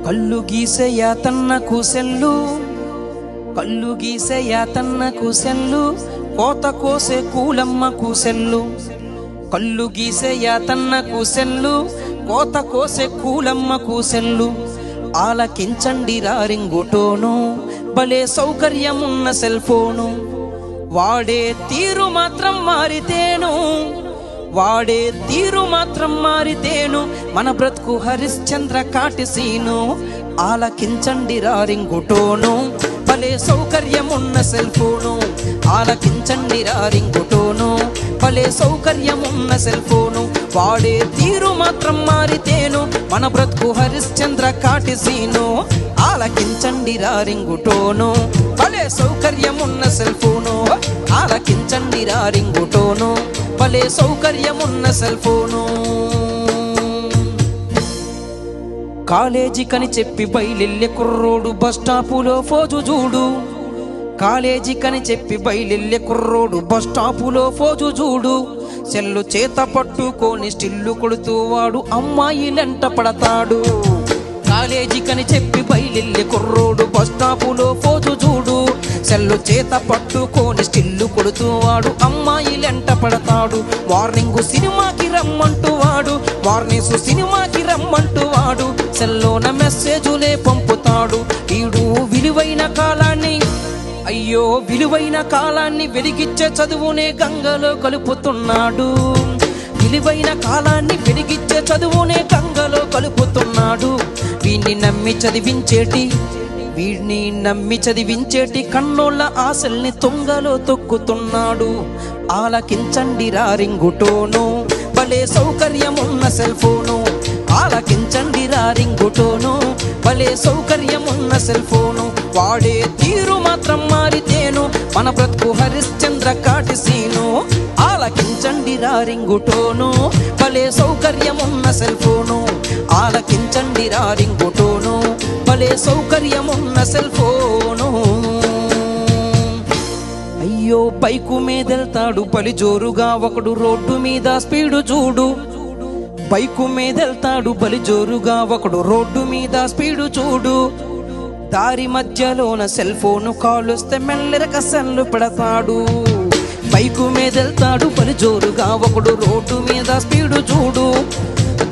కళ్ళు గీసే యాతన్నకు సెల్లు, కళ్ళు గీసే యాతన్నకు సెల్లు, కోత కోసే కూలమ్మకు సెల్లు. కళ్ళు గీసే యాతన్నకు సెల్లు, కోత కోసే కూలమ్మకు సెల్లు. ఆలకించండి రింగుటోను, భలే సౌకర్యమున్న సెల్ ఫోను. వాడే తీరు మాత్రం మారితేను, వాడే తీరు మాత్రం మారితేను, మన బ్రతుకు హరిశ్చంద్ర కాటిసీను. ఆలకించండి రింగుటోను, భలే సౌకర్యమున్న సెల్ ఫోను. ఆలకించండి రింగుటోను, భలే సౌకర్యమున్న సెల్ ఫోను. వాడే తీరు మాత్రం మారితేను, మన బ్రతుకు హరిశ్చంద్ర కాటిసీను. ఆలకించండి రింగుటోను, భలే సౌకర్యమున్న సెల్ ఫోను. ఆలకించండి రింగుటోను, భలే సౌకర్యమున్న సెల్ ఫోను. కాలేజీకని చెప్పి బయలెల్లె కుర్రోడు బస్ స్టాపులో ఫోజు చూడు. కాలేజీకని చెప్పి బయలెల్లె కుర్రోడు బస్ స్టాపులో ఫోజు చూడు. సెల్లు చేత పట్టుకొని స్టిల్లు కొడుతూ వాడు అమ్మాయిలంట పడతాడు. కాలేజీకని చెప్పి బయలెల్లె కుర్రోడు బస్ స్టాపులో ఫోజు చూడు. సెల్లు చేత పట్టుకొని స్టిల్లు కొడుతూ వాడు అమ్మాయిలంట పడతాడు. మార్నింగ్ సినిమాకి రమ్మంటూ వాడు, మార్నింగ్ సినిమాకి రమ్మంటూ వాడు సెల్లోన మెసేజులే పంపుతాడు. వీడు విలువైన కాలాన్ని, అయ్యో విలువైన కాలాన్ని వెలిగిచ్చే చదువునే గంగలో కలుపుతున్నాడు. విలువైన కాలాన్ని వెలిగిచ్చే చదువునే గంగలో కలుపుతున్నాడు. వీడిని నమ్మి చదివించేటి కన్నోళ్ళ ఆశల్ని తుంగలో తొక్కుతున్నాడు. ఆలకించండి రింగుటోను, భలే సౌకర్యమున్న సెల్ ఫోను. ఆలకించండి రింగుటోను, భలే సౌకర్యమున్న సెల్ ఫోను. వాడే తీరు మాత్రం మారితేను, మన బ్రతుకు హరిశ్చంద్ర కాటిసీను. ఆలకించండి రింగుటోను, భలే సౌకర్యమున్న సెల్ ఫోను. ఆలకించండి రింగుటోను, భలే సౌకర్యమున్న సెల్ ఫోను. అయ్యో బైకు మీదెళ్తాడు బలి జోరుగా ఒకడు, రోడ్డు మీద స్పీడు చూడు. బైకు మీదెళ్తాడు బలి జోరుగా ఒకడు, రోడ్డు మీద స్పీడు చూడు. దారి మధ్యలోన సెల్ ఫోను కాలుస్తే మెల్లెరక సెల్లు పెడతాడు. బైకు మీదెళ్తాడు బలి జోరుగా ఒకడు, రోడ్డు మీద స్పీడు చూడు.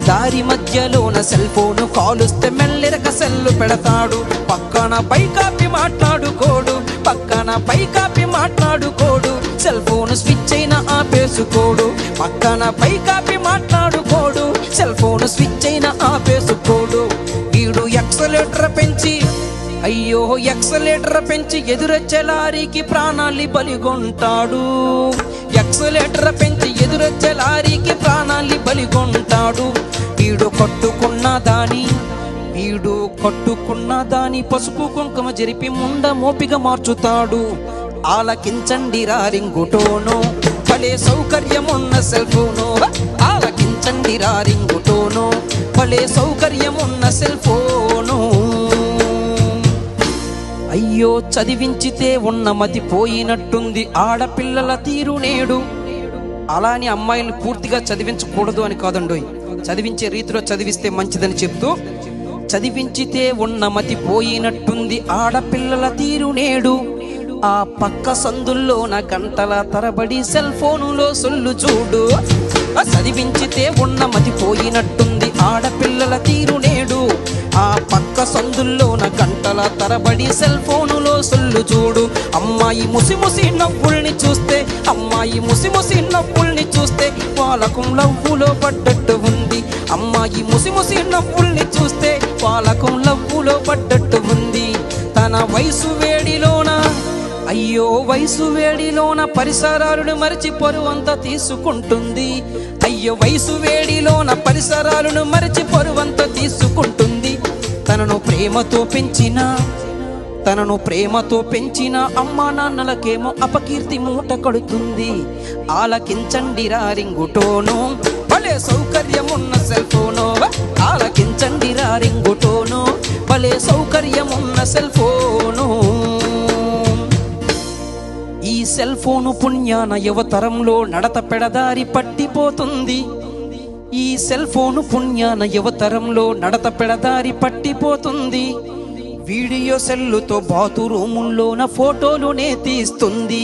దారి మధ్యలోన సెల్ ఫోను కాలుస్తే మెల్లెరక సెల్లు పెడతాడు. పక్కన పైకాపి మాట్లాడుకోడు, పక్కన పైకాపి మాట్లాడుకోడు. సెల్ ఫోను స్విచ్ అయినా ఆపేసుకోడు. పక్కన పైకాపి మాట్లాడుకోడు, సెల్ ఫోను స్విచ్ అయినా ఆపేసుకోడు. వీడు ఎక్సలేటర్ పెంచి, అయ్యో ఎక్సలేటర్ పెంచి ఎదురొచ్చే లారీకి ప్రాణాల్ని బలిగొంటాడు. ఎక్సలేటర్ పెంచి ఎదురొచ్చే లారీకి ప్రాణాల్ని బలిగొంటాడు. వీడు కట్టుకున్న దాని పసుపు కుంకుమ జరిపి ముండ మోపిగా మార్చుతాడు. ఆలకించండి రింగుటోను, భలే సౌకర్యమున్న సెల్ ఫోను. ఆలకించండి రింగుటోను, భలే సౌకర్యమున్న సెల్ ఫోను. అయ్యో చదివించితే ఉన్న మతి పోయినట్టుంది ఆడపిల్లల తీరు నేడు. అలా అని అమ్మాయిలను పూర్తిగా చదివించకూడదు అని కాదండోయ్, చదివించే రీతిలో చదివిస్తే మంచిదని చెప్తూ, చదివించితే ఉన్న మతి పోయినట్టుంది ఆడపిల్లల తీరు నేడు. ఆ పక్క సందుల్లోన గంటల తరబడి సెల్ ఫోనులో సొల్లు చూడు. చదివించితే ఉన్న మతి పోయినట్టుంది ఆడపిల్లల తీరు నేడు. ఆ పక్క సందుల్లోన గంటల తరబడి సెల్ ఫోనులో సొల్లు చూడు. అమ్మాయి ముసిముసి నవ్వుల్ని చూస్తే, అమ్మాయి ముసిముసి నవ్వుల్ని చూస్తే వాళ్ళకు లవ్వులో పడ్డట్టు ఉంది. అమ్మాయి ముసిముసి నవ్వుల్ని చూస్తే వాళ్ళకు లవ్వులో పడ్డట్టు ఉంది. తన వయసు వేడిలోన, అయ్యో వయసు వేడిలోన పరిసరాలను మరిచి పరువంతా తీసుకుంటుంది. అయ్యో వయసు వేడిలోన పరిసరాలను మరిచి పరువంతా తీసుకుంటుంది. తనను ప్రేమతో పెంచిన అమ్మా నాన్నలకేమో అపకీర్తి మూట కడుతుంది. ఆలకించండి రింగుటోను, భలే సౌకర్యమున్న సెల్ ఫోను. ఆలకించండి రింగుటోను, భలే సౌకర్యమున్న సెల్ ఫోను. ఈ సెల్ ఫోను పుణ్యాన యువతరంలో నడత పెడదారి పట్టిపోతుంది. ఈ సెల్ ఫోను పుణ్యాన యువతరంలో నడత పెడదారి పట్టిపోతుంది. వీడియో సెల్లుతో బాతురూముల్లోన ఫోటోలునే తీస్తుంది.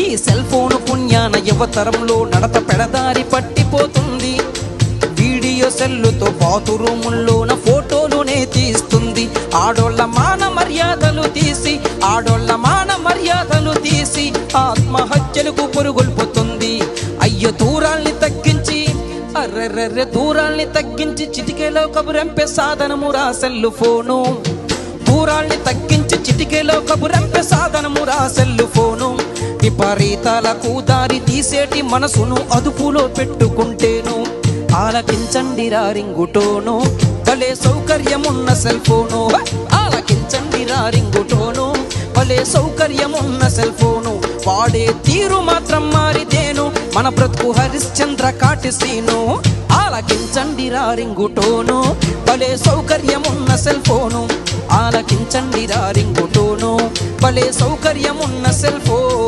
ఈ సెల్ ఫోను పుణ్యాన యువతరంలో నడత పెడదారి పట్టిపోతుంది. వీడియో సెల్లుతో బాతురూముల్లోన ఫోటోలునే తీస్తుంది. ఆడోళ్ళ మాన మర్యాదలు తీసి ఆత్మహత్యలకు పురుగుల్పుతుంది. అయ్యో దూరాల్ని తగ్గించి చిటికెలో కబురంపే సాధనమురా సెల్లు ఫోను. దూరాల్ని తగ్గించి చిటికెలో కబురంపే సాధనమురా సెల్లు ఫోను. విపరీతాలకు దారి తీసేటి మనసును అదుపులో పెట్టుకుంటేను. ఆలకించండి రింగుటోను, భలే సౌకర్యమున్న సెల్ ఫోను. ఆలకించండి రింగుటోను, భలే సౌకర్యమున్న సెల్ ఫోను. వాడే తీరు మాత్రం మారితేను మన బ్రతుకు హరిశ్చంద్ర కాటిసీను. ఆలకించండి రింగుటోను, భలే సౌకర్యమున్న సెల్ ఫోను. ఆలకించండి రింగుటోను, భలే సౌకర్యమున్న సెల్ ఫోను.